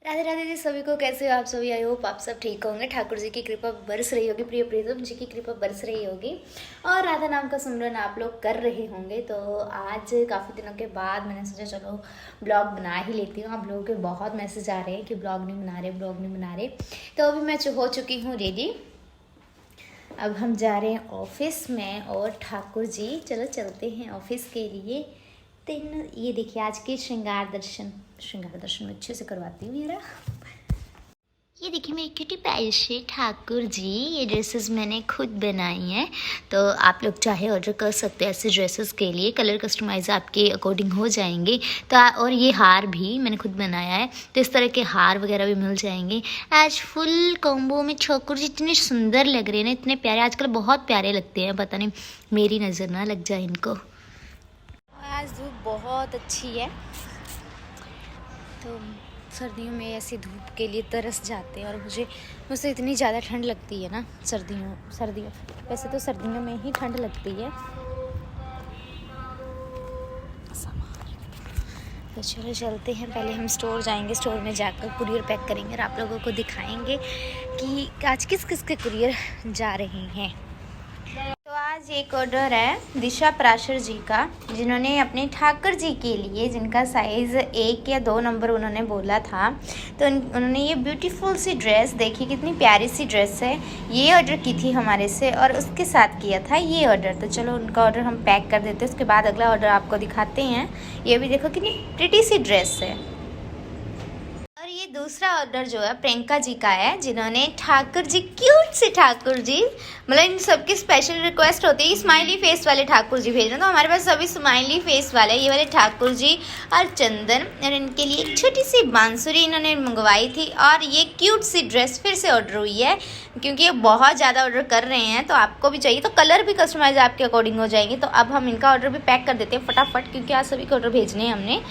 राधे राधे जी सभी को। कैसे हो आप सभी? आई होप आप सब ठीक होंगे। ठाकुर जी की कृपा बरस रही होगी, प्रिय प्रीतम जी की कृपा बरस रही होगी और राधा नाम का सिमरन आप लोग कर रहे होंगे। तो आज काफ़ी दिनों के बाद मैंने सोचा चलो ब्लॉग बना ही लेती हूँ। आप लोगों के बहुत मैसेज आ रहे हैं कि ब्लॉग नहीं बना रहे, ब्लॉग नहीं बना रहे। तो अभी मैं हो चुकी हूँ रेडी। अब हम जा रहे हैं ऑफिस में और ठाकुर जी चलो चलते हैं ऑफिस के लिए। तीन ये देखिए आज के श्रृंगार दर्शन में अच्छे से करवाती हूँ मेरा। ये देखिए मेरी क्यूटी पाई से ठाकुर जी। ये ड्रेसेस मैंने खुद बनाई हैं, तो आप लोग चाहे ऑर्डर कर सकते हैं ऐसे ड्रेसेस के लिए। कलर कस्टमाइज आपके अकॉर्डिंग हो जाएंगे। तो और ये हार भी मैंने खुद बनाया है, तो इस तरह के हार वगैरह भी मिल जाएंगे। आज फुल कॉम्बो में ठाकुर जी इतने सुंदर लग रहे हैं ना, इतने प्यारे। आजकल बहुत प्यारे लगते हैं, पता नहीं मेरी नज़र ना लग जाए इनको। आज धूप बहुत अच्छी है, तो सर्दियों में ऐसी धूप के लिए तरस जाते हैं। और मुझे इतनी ज़्यादा ठंड लगती है ना सर्दियों वैसे तो सर्दियों में ही ठंड लगती है। तो चलो चलते हैं। पहले हम स्टोर जाएंगे, स्टोर में जाकर कुरियर पैक करेंगे और आप लोगों को दिखाएंगे कि आज किस किस के कुरियर जा रहे हैं। तो आज एक ऑर्डर है दिशा प्राशर जी का, जिन्होंने अपने ठाकुर जी के लिए, जिनका साइज़ 1 या 2 नंबर उन्होंने बोला था, तो उन्होंने ये ब्यूटीफुल सी ड्रेस, देखिए कितनी प्यारी सी ड्रेस है, ये ऑर्डर की थी हमारे से और उसके साथ किया था ये ऑर्डर। तो चलो उनका ऑर्डर हम पैक कर देते हैं, उसके बाद अगला ऑर्डर आपको दिखाते हैं। ये भी देखो कितनी प्रिटी सी ड्रेस है। और ये दूसरा ऑर्डर जो है प्रियंका जी का है, जिन्होंने ठाकुर जी, क्यूट से ठाकुर जी, मतलब इन सबकी स्पेशल रिक्वेस्ट होती है स्माइली फेस वाले ठाकुर जी भेजना, तो हमारे पास सभी स्माइली फेस वाले ये वाले ठाकुर जी और चंदन। और इनके लिए एक छोटी सी बांसुरी इन्होंने मंगवाई थी और ये क्यूट सी ड्रेस फिर से ऑर्डर हुई है, क्योंकि ये बहुत ज़्यादा ऑर्डर कर रहे हैं। तो आपको भी चाहिए तो कलर भी कस्टमाइज आपके अकॉर्डिंग हो जाएंगे। तो अब हम इनका ऑर्डर भी पैक कर देते हैं फटाफट, क्योंकि आज सभी को ऑर्डर भेजने हैं हमने।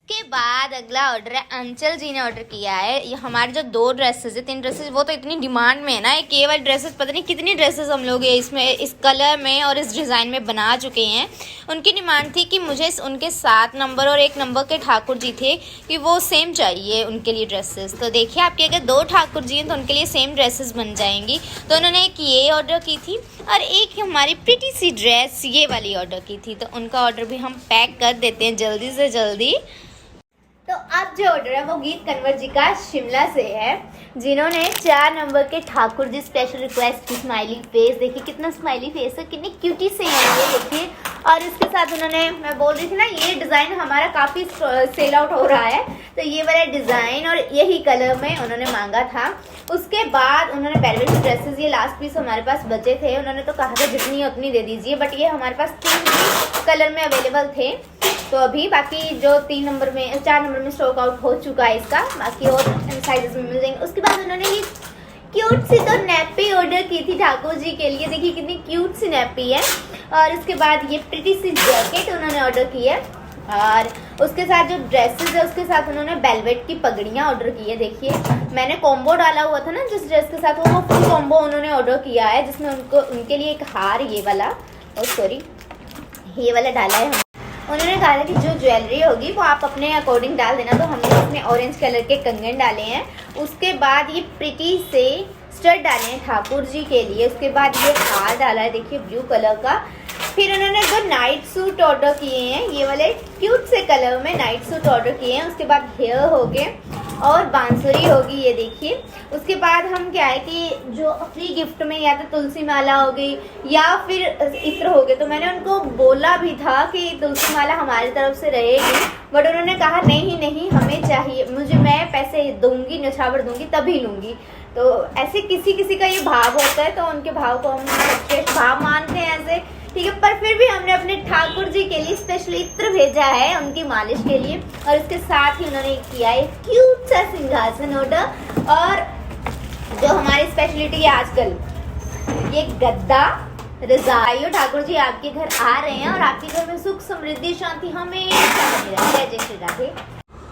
के बाद अगला ऑर्डर है अंचल जी ने ऑर्डर किया है। ये हमारे जो 2 ड्रेसेस है, 3 ड्रेसेस, वो तो इतनी डिमांड में है ना, ये केवल ड्रेसेस पता नहीं कितनी ड्रेसेस हम लोग इसमें इस कलर में और इस डिज़ाइन में बना चुके हैं। उनकी डिमांड थी कि मुझे उनके 7 नंबर और 1 नंबर के ठाकुर जी थे कि वो सेम चाहिए उनके लिए ड्रेसेस। तो देखिए आपके अगर 2 ठाकुर जी हैं तो उनके लिए सेम ड्रेसेस बन जाएंगी। तो उन्होंने एक ये ऑर्डर की थी और एक हमारी प्रिटी सी ड्रेस ये वाली ऑर्डर की थी। तो उनका ऑर्डर भी हम पैक कर देते हैं जल्दी से जल्दी। तो अब जो ऑर्डर है वो गीत कन्वर जी का शिमला से है, जिन्होंने 4 नंबर के ठाकुर जी स्पेशल रिक्वेस्ट की स्माइली फेस। देखिए कितना स्माइली फेस है, कितनी क्यूटी से है ये देखिए। और इसके साथ उन्होंने, मैं बोल रही थी ना, ये डिज़ाइन हमारा काफ़ी सेल आउट हो रहा है, तो ये वाला डिज़ाइन और यही कलर में उन्होंने मांगा था। उसके बाद उन्होंने वेलवेट ड्रेसेस, ये लास्ट पीस हमारे पास बचे थे, उन्होंने तो कहा था जितनी उतनी दे दीजिए, बट ये हमारे पास 3 कलर में अवेलेबल थे। तो अभी बाकी जो 4 नंबर में स्टॉक आउट हो चुका है इसका, बाकी और साइजेस में मिल जाएंगे। उसके बाद उन्होंने ये क्यूट सी तो नैपी ऑर्डर की थी ठाकुर जी के लिए, देखिए कितनी क्यूट सी नैपी है। और इसके बाद ये प्रिटी सी जैकेट उन्होंने ऑर्डर की है और उसके साथ जो ड्रेसेस है उसके साथ उन्होंने वेलवेट की पगड़ियाँ ऑर्डर की है। देखिए मैंने कॉम्बो डाला हुआ था ना जिस ड्रेस के साथ, वो फुल कॉम्बो उन्होंने ऑर्डर किया है, जिसमें उनके लिए एक हार ये वाला, ये वाला डाला है। उन्होंने कहा था कि जो ज्वेलरी होगी वो आप अपने अकॉर्डिंग डाल देना, तो हमने इसमें ऑरेंज कलर के कंगन डाले हैं। उसके बाद ये प्रिटी से स्टड डाले हैं ठाकुर जी के लिए। उसके बाद ये हार डाला है देखिए ब्लू कलर का। फिर उन्होंने 2 नाइट सूट ऑर्डर किए हैं, ये वाले क्यूट से कलर में नाइट सूट ऑर्डर किए हैं। उसके बाद हेयर हो गए और बांसुरी होगी ये देखिए। उसके बाद हम क्या है कि जो फ्री गिफ्ट में या तो तुलसी माला हो गई या फिर इत्र हो गए, तो मैंने उनको बोला भी था कि तुलसी माला हमारी तरफ से रहेगी, बट उन्होंने कहा नहीं हमें चाहिए, मैं पैसे दूंगी, न्यौछावर दूंगी तभी लूँगी। तो ऐसे किसी किसी का ये भाव होता है, तो उनके भाव को हम श्रेष्ठ भाव मानते हैं ऐसे, ठीक है। पर फिर भी हमने अपने ठाकुर जी के लिए स्पेशल इत्र भेजा है उनकी मालिश के लिए। और इसके साथ ही उन्होंने किया है क्यूट सा सिंहासन ऑर्डर। और जो हमारी स्पेशलिटी है आजकल, ये गद्दा रजाई, ठाकुर जी आपके घर आ रहे हैं और आपके घर में सुख समृद्धि शांति हमेशा बनी रहे। जय श्री राधे।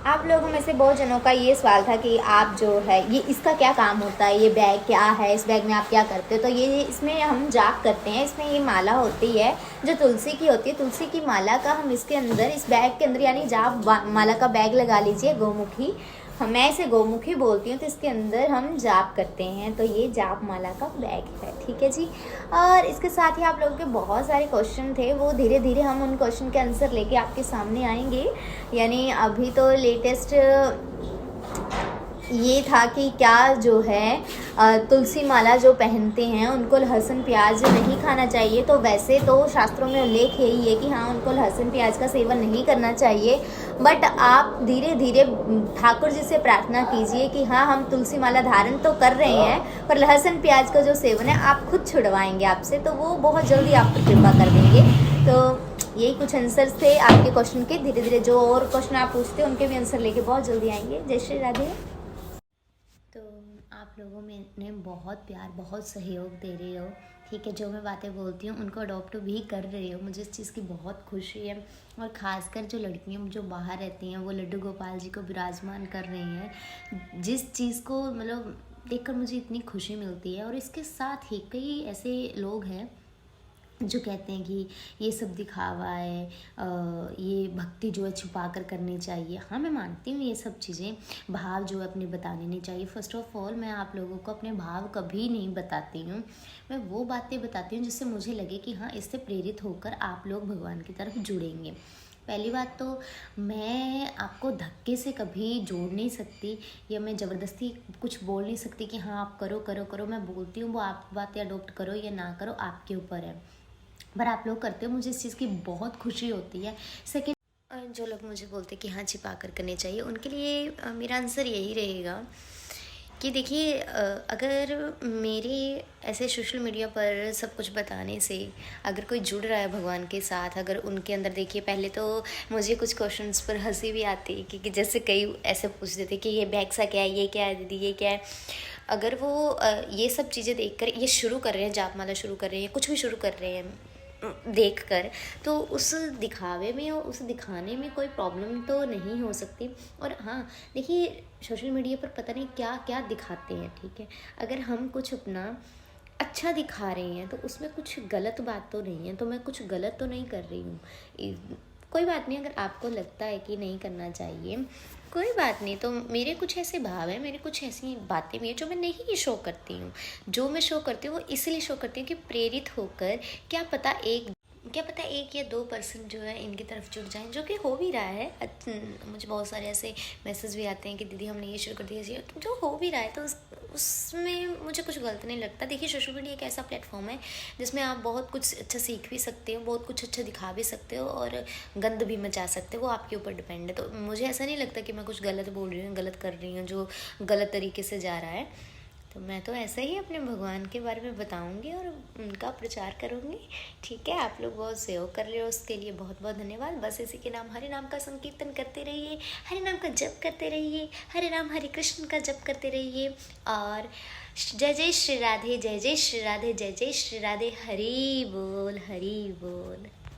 आप लोगों में से बहुत जनों का ये सवाल था कि आप जो है ये इसका क्या काम होता है, ये बैग क्या है, इस बैग में आप क्या करते हो। तो ये इसमें हम जाप करते हैं। इसमें ये माला होती है जो तुलसी की होती है, तुलसी की माला का हम इसके अंदर, इस बैग के अंदर, यानी जाप माला का बैग लगा लीजिए, गौमुखी, मैं इसे गौमुखी बोलती हूँ, तो इसके अंदर हम जाप करते हैं। तो ये जाप माला का बैग है, ठीक है जी। और इसके साथ ही आप लोगों के बहुत सारे क्वेश्चन थे, वो धीरे धीरे हम उन क्वेश्चन के आंसर लेके आपके सामने आएंगे। यानी अभी तो लेटेस्ट ये था कि क्या जो है तुलसी माला जो पहनते हैं उनको लहसुन प्याज नहीं खाना चाहिए। तो वैसे तो शास्त्रों में उल्लेख यही है कि हाँ, उनको लहसुन प्याज का सेवन नहीं करना चाहिए। बट आप धीरे धीरे ठाकुर जी से प्रार्थना कीजिए कि हाँ, हम तुलसी माला धारण तो कर रहे हैं, पर लहसुन प्याज का जो सेवन है आप खुद छुड़वाएंगे आपसे, तो वो बहुत जल्दी आप पर कृपा कर देंगे। तो यही कुछ आंसर्स थे आपके क्वेश्चन के। धीरे धीरे जो और क्वेश्चन आप पूछते हैं उनके भी आंसर लेके बहुत जल्दी आएंगे। जय श्री राधे। तो आप लोगों में ने बहुत प्यार, बहुत सहयोग दे रहे हो, ठीक है। जो मैं बातें बोलती हूँ उनको अडॉप्ट भी कर रहे हो, मुझे इस चीज़ की बहुत खुशी है। और ख़ासकर जो लड़कियाँ जो बाहर रहती हैं वो लड्डू गोपाल जी को विराजमान कर रही हैं, जिस चीज़ को मतलब देखकर मुझे इतनी खुशी मिलती है। और इसके साथ ही कई ऐसे लोग हैं जो कहते हैं कि ये सब दिखावा है, ये भक्ति जो है छुपा कर करनी चाहिए। हाँ, मैं मानती हूँ ये सब चीज़ें, भाव जो है अपने बताने नहीं चाहिए। फ़र्स्ट ऑफ ऑल मैं आप लोगों को अपने भाव कभी नहीं बताती हूँ, मैं वो बातें बताती हूँ जिससे मुझे लगे कि हाँ, इससे प्रेरित होकर आप लोग भगवान की तरफ जुड़ेंगे। पहली बात तो मैं आपको धक्के से कभी जोड़ नहीं सकती, या मैं ज़बरदस्ती कुछ बोल नहीं सकती कि हाँ आप करो करो करो। मैं बोलती हूँ, वो आप बातें अडोप्ट करो या ना करो, आपके ऊपर है। पर आप लोग करते हो, मुझे इस चीज़ की बहुत खुशी होती है। सेकेंड, जो लोग मुझे बोलते हैं कि हाँ छिपा कर करने चाहिए, उनके लिए मेरा आंसर यही रहेगा कि देखिए, अगर मेरे ऐसे सोशल मीडिया पर सब कुछ बताने से अगर कोई जुड़ रहा है भगवान के साथ, अगर उनके अंदर देखिए, पहले तो मुझे कुछ क्वेश्चंस पर हंसी भी आती है कि जैसे कई ऐसे पूछते थे कि ये बैग सा क्या है, ये क्या है दीदी, ये क्या है। अगर वो ये सब चीज़ें देखकर ये शुरू कर रहे हैं, जाप माला शुरू कर रहे हैं, कुछ भी शुरू कर रहे हैं देखकर, तो उस दिखावे में और उस दिखाने में कोई प्रॉब्लम तो नहीं हो सकती। और हाँ देखिए, सोशल मीडिया पर पता नहीं क्या क्या दिखाते हैं, ठीक है। अगर हम कुछ अपना अच्छा दिखा रहे हैं तो उसमें कुछ गलत बात तो नहीं है, तो मैं कुछ गलत तो नहीं कर रही हूँ। कोई बात नहीं, अगर आपको लगता है कि नहीं करना चाहिए, कोई बात नहीं। तो मेरे कुछ ऐसे भाव हैं, मेरे कुछ ऐसी बातें भी हैं जो मैं नहीं शो करती हूँ। जो मैं शो करती हूँ वो इसलिए शो करती हूँ कि प्रेरित होकर क्या पता एक या दो पर्सन जो है इनकी तरफ जुड़ जाएं, जो कि हो भी रहा है। मुझे बहुत सारे ऐसे मैसेज भी आते हैं कि दीदी हमने ये शुरू कर दिया, तो जो हो भी रहा है तो उसमें मुझे कुछ गलत नहीं लगता। देखिए, सोशल मीडिया एक ऐसा प्लेटफॉर्म है जिसमें आप बहुत कुछ अच्छा सीख भी सकते हो, बहुत कुछ अच्छा दिखा भी सकते हो और गंद भी मचा सकते हो, वो आपके ऊपर डिपेंड है। तो मुझे ऐसा नहीं लगता कि मैं कुछ गलत बोल रही हूँ, गलत कर रही हूँ, जो गलत तरीके से जा रहा है। तो मैं तो ऐसे ही अपने भगवान के बारे में बताऊंगी और उनका प्रचार करूंगी, ठीक है। आप लोग बहुत सहयोग कर रहे हो, उसके लिए बहुत बहुत धन्यवाद। बस इसी के नाम हरे नाम का संकीर्तन करते रहिए, हरे नाम का जप करते रहिए, हरे राम हरे कृष्ण का जप करते रहिए। और जय जय श्री राधे, जय जय श्री राधे, जय जय श्री राधे। हरि बोल, हरि बोल।